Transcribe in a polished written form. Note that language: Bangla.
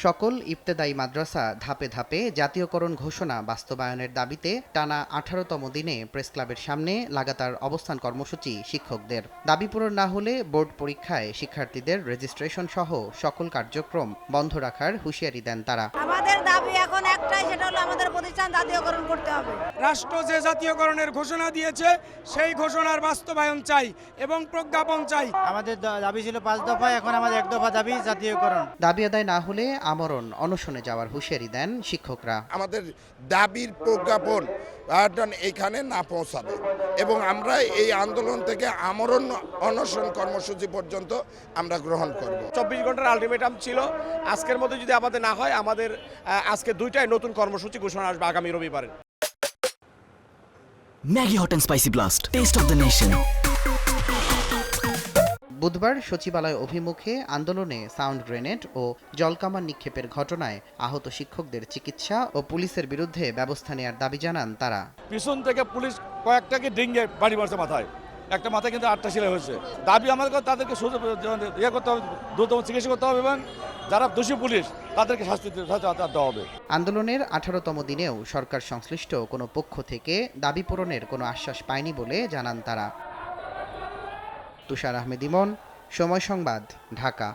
সকল ইবতেদায়ী মাদ্রাসা ধাপে ধাপে জাতীয়করণ ঘোষণা বাস্তবায়নের দাবিতে টানা 18তম দিনে প্রেসক্লাবের সামনে লাগাতার অবস্থান কর্মসূচি শিক্ষকদের। দাবি পূরণ না হলে বোর্ড পরীক্ষায় শিক্ষার্থীদের রেজিস্ট্রেশন সহ সকল কার্যক্রম বন্ধ রাখার হুঁশিয়ারি দেন তারা। আমাদের দাবি এখন একটাই, সেটা হলো আমাদের প্রতিষ্ঠান জাতীয়করণ করতে হবে। রাষ্ট্র যে জাতীয়করণের ঘোষণা দিয়েছে সেই ঘোষণার বাস্তবায়ন চাই এবং প্রজ্ঞাপন চাই। আমাদের দাবি ছিল 5 দফা, এখন আমাদের 1 দফা দাবি জাতীয়করণ। দাবি আদায় না হলে আমরণ অনশনে যাওয়ার হুঁশিয়ারি দেন শিক্ষকরা। আমাদের দাবির প্রজ্ঞাপন এখানে না পৌঁছাবে এবং আমরা এই আন্দোলন থেকে আমরণ অনশন কর্মসূচি পর্যন্ত আমরা গ্রহণ করব। 24 ঘন্টার আলটিমেটাম ছিল, আজকের মধ্যে যদি আমাদের না হয় আমাদের আজকে 2টায় নতুন কর্মসূচি ঘোষণা আসবে আগামী রবিবারে। Maggi hot and spicy blast, test of the nation. বুধবার সচিবালয় অভিমুখে আন্দোলনে সাউন্ড গ্রেনেড ও জলকামান নিক্ষেপের ঘটনায় আহত শিক্ষকদের চিকিৎসা ও পুলিশের বিরুদ্ধে ব্যবস্থা নেওয়ার দাবি জানান তারা। পিছন থেকে পুলিশ কয়েকটাকে ডিঙ্গে বাড়ি মারছে মাথায়, একটা মাথায় কিন্তু 8টা সেলাই হয়েছে। দাবি আমাদের তাদেরকে ইয়ে করতে হবে, দ্রুততম চিকিৎসা করতে হবে এবং যারা দোষী পুলিশ তাদেরকে শাস্তি দেওয়া হবে। আন্দোলনের 18তম দিনেও সরকার সংশ্লিষ্ট কোনো পক্ষ থেকে দাবি পূরণের কোনো আশ্বাস পায়নি বলে জানান তারা। তুষার আহমেদ ইমন, সময় সংবাদ, ঢাকা।